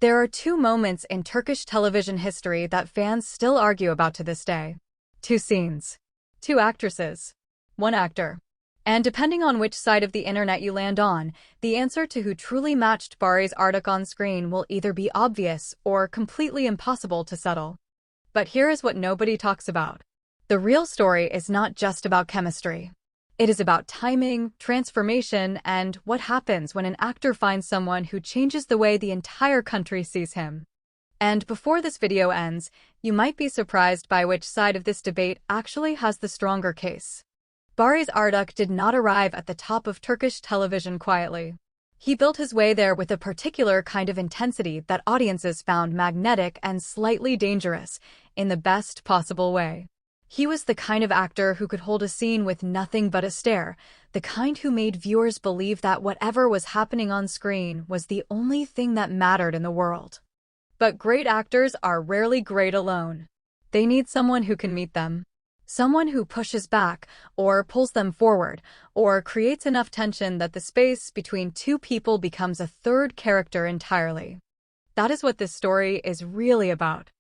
There are two moments in Turkish television history that fans still argue about to this day. Two scenes. Two actresses. One actor. And depending on which side of the internet you land on, the answer to who truly matched Barış Arduç on screen will either be obvious or completely impossible to settle. But here is what nobody talks about. The real story is not just about chemistry. It is about timing, transformation, and what happens when an actor finds someone who changes the way the entire country sees him. And before this video ends, you might be surprised by which side of this debate actually has the stronger case. Barış Arduç did not arrive at the top of Turkish television quietly. He built his way there with a particular kind of intensity that audiences found magnetic and slightly dangerous, in the best possible way. He was the kind of actor who could hold a scene with nothing but a stare, the kind who made viewers believe that whatever was happening on screen was the only thing that mattered in the world. But great actors are rarely great alone. They need someone who can meet them. Someone who pushes back, or pulls them forward, or creates enough tension that the space between two people becomes a third character entirely. That is what this story is really about.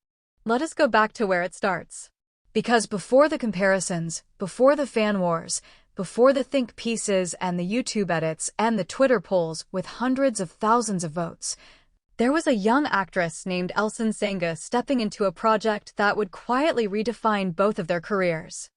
Let us go back to where it starts. Because before the comparisons, before the fan wars, before the think pieces and the YouTube edits and the Twitter polls with hundreds of thousands of votes, there was a young actress named Elçin Sangu stepping into a project that would quietly redefine both of their careers.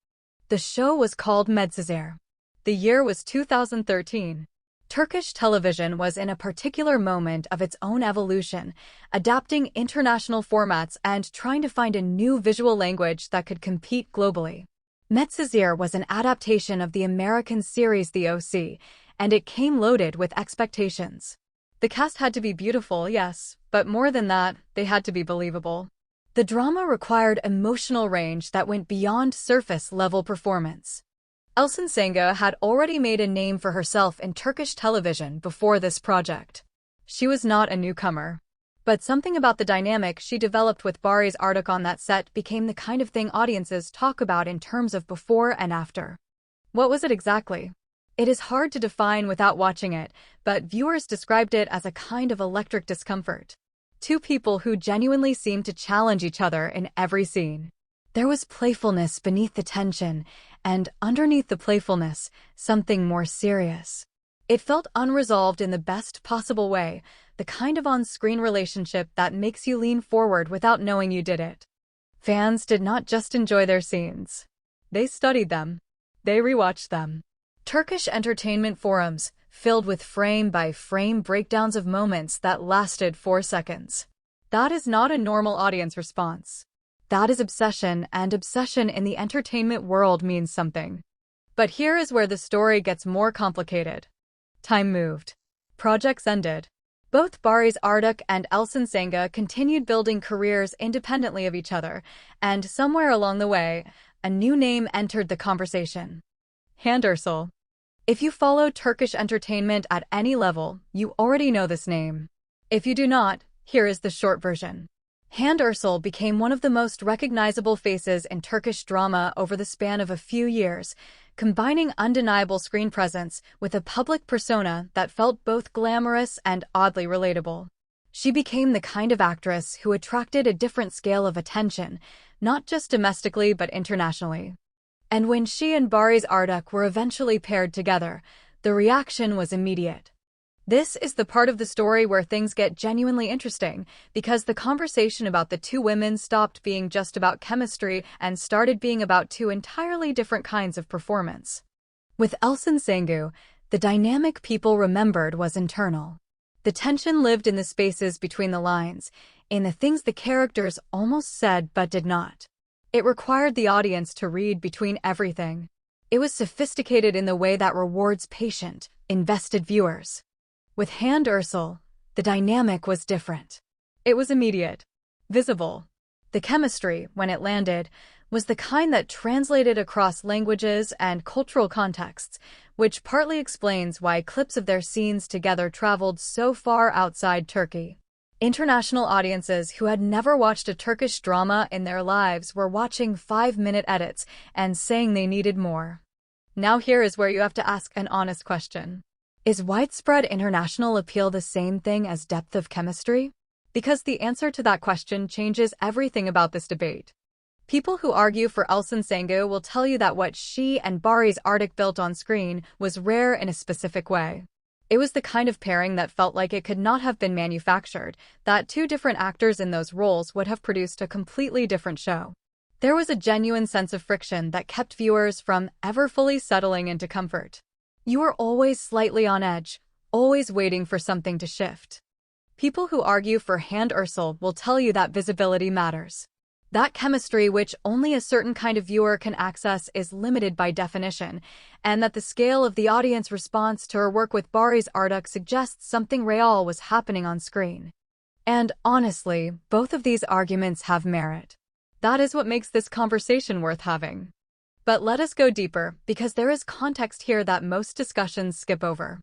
The show was called Medcezir. The year was 2013. Turkish television was in a particular moment of its own evolution, adapting international formats and trying to find a new visual language that could compete globally. Medcezir was an adaptation of the American series The OC, and it came loaded with expectations. The cast had to be beautiful, yes, but more than that, they had to be believable. The drama required emotional range that went beyond surface-level performance. Elçin Sangu had already made a name for herself in Turkish television before this project. She was not a newcomer. But something about the dynamic she developed with Barış Arduç on that set became the kind of thing audiences talk about in terms of before and after. What was it exactly? It is hard to define without watching it, but viewers described it as a kind of electric discomfort. Two people who genuinely seemed to challenge each other in every scene. There was playfulness beneath the tension, and underneath the playfulness, something more serious. It felt unresolved in the best possible way, the kind of on-screen relationship that makes you lean forward without knowing you did it. Fans did not just enjoy their scenes. They studied them. They rewatched them. Turkish entertainment forums, filled with frame-by-frame breakdowns of moments that lasted 4 seconds. That is not a normal audience response. That is obsession, and obsession in the entertainment world means something. But here is where the story gets more complicated. Time moved. Projects ended. Both Barış Arduç and Elçin Sangu continued building careers independently of each other, and somewhere along the way, a new name entered the conversation. Hande Erçel. If you follow Turkish entertainment at any level, you already know this name. If you do not, here is the short version. Hande Erçel became one of the most recognizable faces in Turkish drama over the span of a few years, combining undeniable screen presence with a public persona that felt both glamorous and oddly relatable. She became the kind of actress who attracted a different scale of attention, not just domestically but internationally. And when she and Barış Arduç were eventually paired together, the reaction was immediate. This is the part of the story where things get genuinely interesting, because the conversation about the two women stopped being just about chemistry and started being about two entirely different kinds of performance. With Elçin Sangu, the dynamic people remembered was internal. The tension lived in the spaces between the lines, in the things the characters almost said but did not. It required the audience to read between everything. It was sophisticated in the way that rewards patient, invested viewers. With Hande Erçel, the dynamic was different. It was immediate, visible. The chemistry, when it landed, was the kind that translated across languages and cultural contexts, which partly explains why clips of their scenes together traveled so far outside Turkey. International audiences who had never watched a Turkish drama in their lives were watching 5-minute edits and saying they needed more. Now here is where you have to ask an honest question. Is widespread international appeal the same thing as depth of chemistry? Because the answer to that question changes everything about this debate. People who argue for Elçin Sangu will tell you that what she and Barış Arduç built on screen was rare in a specific way. It was the kind of pairing that felt like it could not have been manufactured, that two different actors in those roles would have produced a completely different show. There was a genuine sense of friction that kept viewers from ever fully settling into comfort. You were always slightly on edge, always waiting for something to shift. People who argue for Hande Erçel will tell you that visibility matters. That chemistry which only a certain kind of viewer can access is limited by definition, and that the scale of the audience response to her work with Barış Arduç suggests something real was happening on screen. And honestly, both of these arguments have merit. That is what makes this conversation worth having. But let us go deeper, because there is context here that most discussions skip over.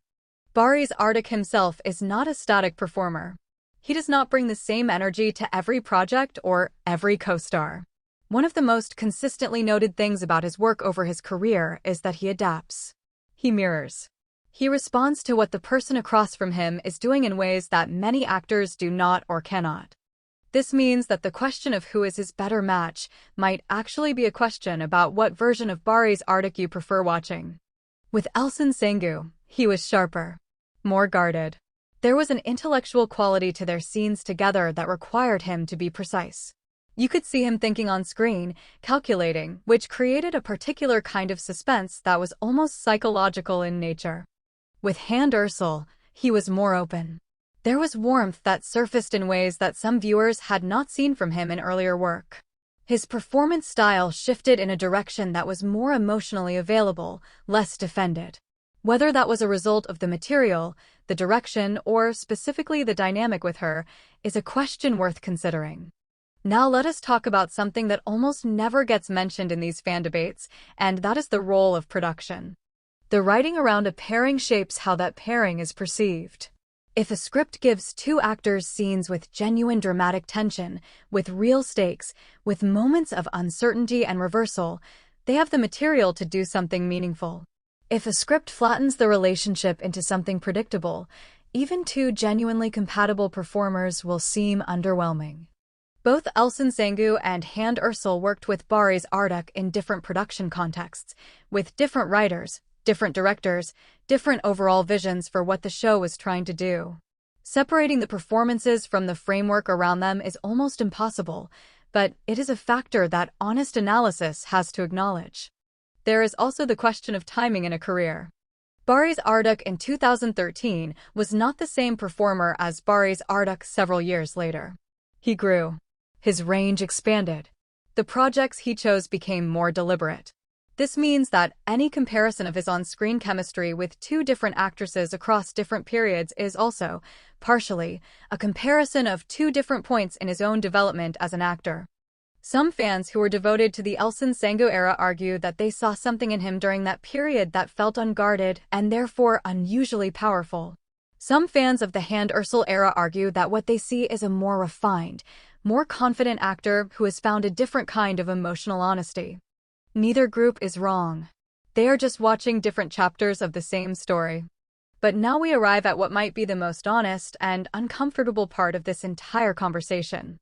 Barış Arduç himself is not a static performer. He does not bring the same energy to every project or every co-star. One of the most consistently noted things about his work over his career is that he adapts. He mirrors. He responds to what the person across from him is doing in ways that many actors do not or cannot. This means that the question of who is his better match might actually be a question about what version of Barış Arduç you prefer watching. With Elçin Sangu, he was sharper, more guarded. There was an intellectual quality to their scenes together that required him to be precise. You could see him thinking on screen, calculating, which created a particular kind of suspense that was almost psychological in nature. With Hande Erçel, he was more open. There was warmth that surfaced in ways that some viewers had not seen from him in earlier work. His performance style shifted in a direction that was more emotionally available, less defended. Whether that was a result of the material, the direction, or specifically the dynamic with her, is a question worth considering. Now let us talk about something that almost never gets mentioned in these fan debates, and that is the role of production. The writing around a pairing shapes how that pairing is perceived. If a script gives two actors scenes with genuine dramatic tension, with real stakes, with moments of uncertainty and reversal, they have the material to do something meaningful. If a script flattens the relationship into something predictable, even two genuinely compatible performers will seem underwhelming. Both Elçin Sangu and Hande Erçel worked with Barış Arduç in different production contexts, with different writers, different directors, different overall visions for what the show was trying to do. Separating the performances from the framework around them is almost impossible, but it is a factor that honest analysis has to acknowledge. There is also the question of timing in a career. Barış Arduç in 2013 was not the same performer as Barış Arduç several years later. He grew. His range expanded. The projects he chose became more deliberate. This means that any comparison of his on-screen chemistry with two different actresses across different periods is also, partially, a comparison of two different points in his own development as an actor. Some fans who were devoted to the Elçin Sangu era argue that they saw something in him during that period that felt unguarded and therefore unusually powerful. Some fans of the Hande Erçel era argue that what they see is a more refined, more confident actor who has found a different kind of emotional honesty. Neither group is wrong. They are just watching different chapters of the same story. But now we arrive at what might be the most honest and uncomfortable part of this entire conversation.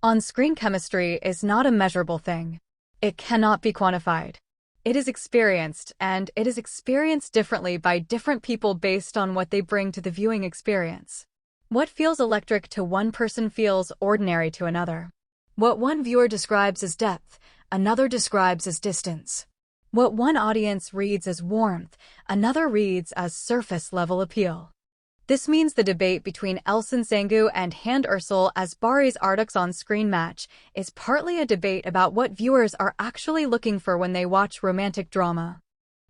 On-screen chemistry is not a measurable thing. It cannot be quantified. It is experienced, and it is experienced differently by different people based on what they bring to the viewing experience. What feels electric to one person feels ordinary to another. What one viewer describes as depth, another describes as distance. What one audience reads as warmth, another reads as surface-level appeal. This means the debate between Elçin Sangu and Hande Erçel as Barış Arduç's on-screen match is partly a debate about what viewers are actually looking for when they watch romantic drama.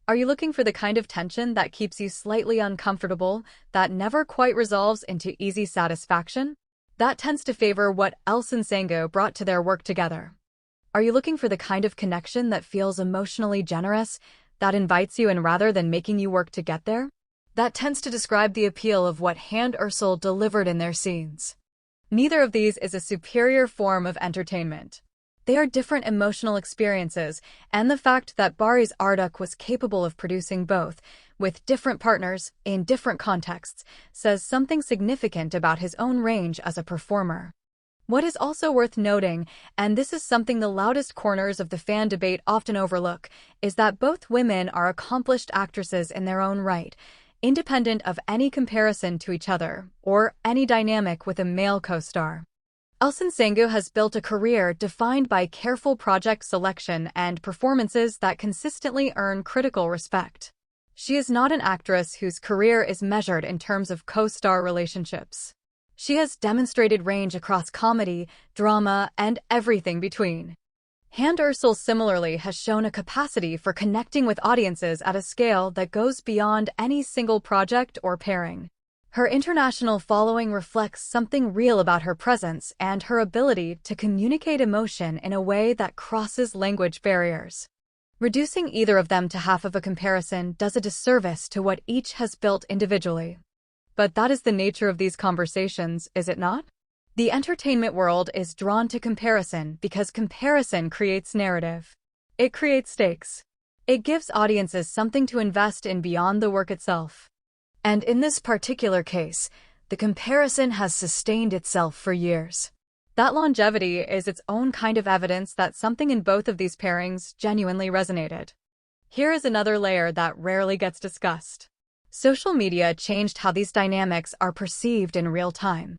Are you looking for the kind of tension that keeps you slightly uncomfortable, that never quite resolves into easy satisfaction? That tends to favor what Elçin Sangu brought to their work together. Are you looking for the kind of connection that feels emotionally generous, that invites you in rather than making you work to get there? That tends to describe the appeal of what Hande Erçel delivered in their scenes. Neither of these is a superior form of entertainment. They are different emotional experiences, and the fact that Barış Arduç was capable of producing both, with different partners, in different contexts, says something significant about his own range as a performer. What is also worth noting, and this is something the loudest corners of the fan debate often overlook, is that both women are accomplished actresses in their own right, independent of any comparison to each other, or any dynamic with a male co-star. Elçin Sangu has built a career defined by careful project selection and performances that consistently earn critical respect. She is not an actress whose career is measured in terms of co-star relationships. She has demonstrated range across comedy, drama, and everything between. Hande Erçel similarly has shown a capacity for connecting with audiences at a scale that goes beyond any single project or pairing. Her international following reflects something real about her presence and her ability to communicate emotion in a way that crosses language barriers. Reducing either of them to half of a comparison does a disservice to what each has built individually. But that is the nature of these conversations, is it not? The entertainment world is drawn to comparison because comparison creates narrative. It creates stakes. It gives audiences something to invest in beyond the work itself. And in this particular case, the comparison has sustained itself for years. That longevity is its own kind of evidence that something in both of these pairings genuinely resonated. Here is another layer that rarely gets discussed. Social media changed how these dynamics are perceived in real time.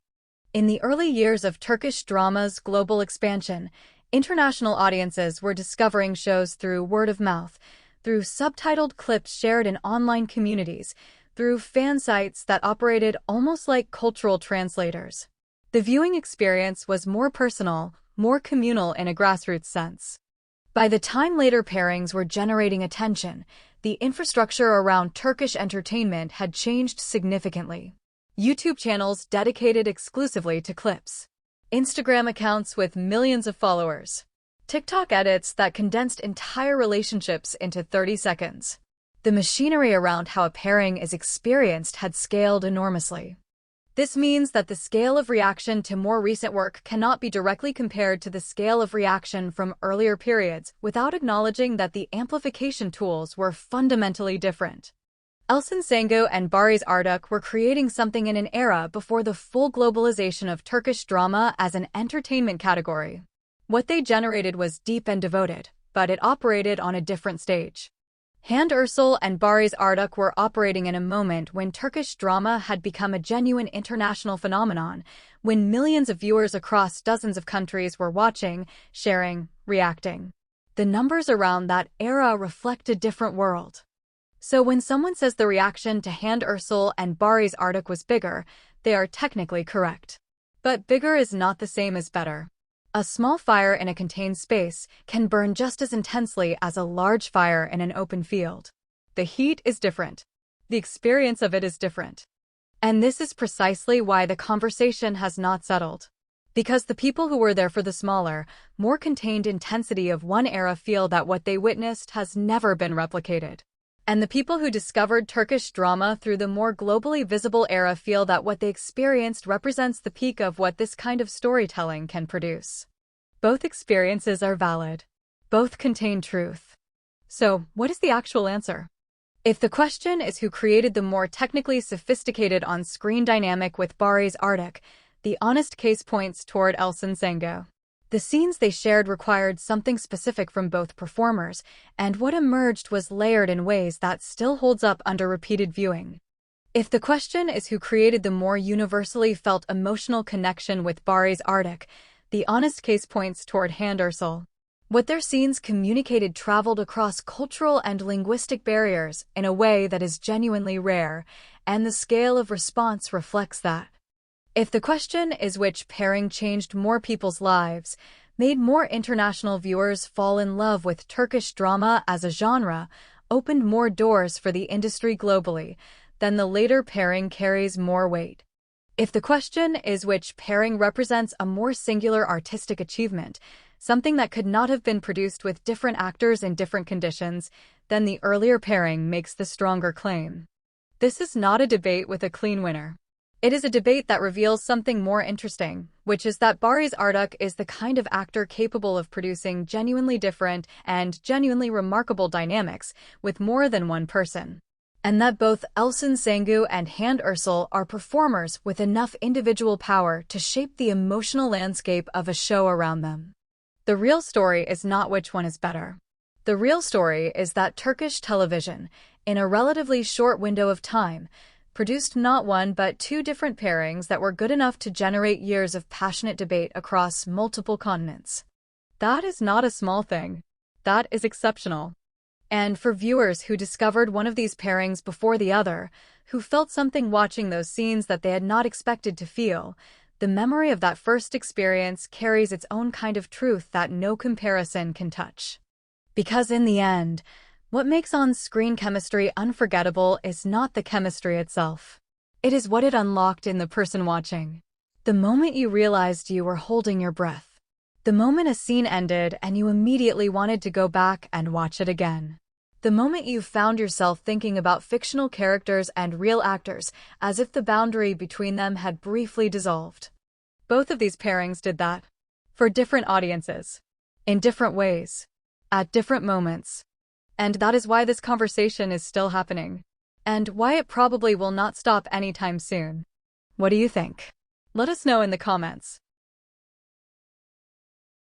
In the early years of Turkish drama's global expansion, international audiences were discovering shows through word of mouth, through subtitled clips shared in online communities, through fan sites that operated almost like cultural translators. The viewing experience was more personal, more communal in a grassroots sense. By the time later pairings were generating attention, the infrastructure around Turkish entertainment had changed significantly. YouTube channels dedicated exclusively to clips, Instagram accounts with millions of followers, TikTok edits that condensed entire relationships into 30 seconds. The machinery around how a pairing is experienced had scaled enormously. This means that the scale of reaction to more recent work cannot be directly compared to the scale of reaction from earlier periods without acknowledging that the amplification tools were fundamentally different. Elçin Sangu and Barış Arduç were creating something in an era before the full globalization of Turkish drama as an entertainment category. What they generated was deep and devoted, but it operated on a different stage. Hande Erçel and Barış Arduç were operating in a moment when Turkish drama had become a genuine international phenomenon, when millions of viewers across dozens of countries were watching, sharing, reacting. The numbers around that era reflect a different world. So when someone says the reaction to Hande Erçel and Barış Arduç was bigger, they are technically correct. But bigger is not the same as better. A small fire in a contained space can burn just as intensely as a large fire in an open field. The heat is different. The experience of it is different. And this is precisely why the conversation has not settled. Because the people who were there for the smaller, more contained intensity of one era feel that what they witnessed has never been replicated. And the people who discovered Turkish drama through the more globally visible era feel that what they experienced represents the peak of what this kind of storytelling can produce. Both experiences are valid. Both contain truth. So, what is the actual answer? If the question is who created the more technically sophisticated on-screen dynamic with Barış Arduç, the honest case points toward Elçin Sangu. The scenes they shared required something specific from both performers, and what emerged was layered in ways that still holds up under repeated viewing. If the question is who created the more universally felt emotional connection with Barış Arduç, the honest case points toward Hande Erçel. What their scenes communicated traveled across cultural and linguistic barriers in a way that is genuinely rare, and the scale of response reflects that. If the question is which pairing changed more people's lives, made more international viewers fall in love with Turkish drama as a genre, opened more doors for the industry globally, then the later pairing carries more weight. If the question is which pairing represents a more singular artistic achievement, something that could not have been produced with different actors in different conditions, then the earlier pairing makes the stronger claim. This is not a debate with a clean winner. It is a debate that reveals something more interesting, which is that Barış Arduç is the kind of actor capable of producing genuinely different and genuinely remarkable dynamics with more than one person. And that both Elçin Sangu and Hande Erçel are performers with enough individual power to shape the emotional landscape of a show around them. The real story is not which one is better. The real story is that Turkish television, in a relatively short window of time, produced not one but two different pairings that were good enough to generate years of passionate debate across multiple continents. That is not a small thing. That is exceptional. And for viewers who discovered one of these pairings before the other, who felt something watching those scenes that they had not expected to feel, the memory of that first experience carries its own kind of truth that no comparison can touch. Because in the end, what makes on-screen chemistry unforgettable is not the chemistry itself. It is what it unlocked in the person watching. The moment you realized you were holding your breath. The moment a scene ended and you immediately wanted to go back and watch it again. The moment you found yourself thinking about fictional characters and real actors as if the boundary between them had briefly dissolved. Both of these pairings did that. For different audiences. In different ways. At different moments. And that is why this conversation is still happening. And why it probably will not stop anytime soon. What do you think? Let us know in the comments.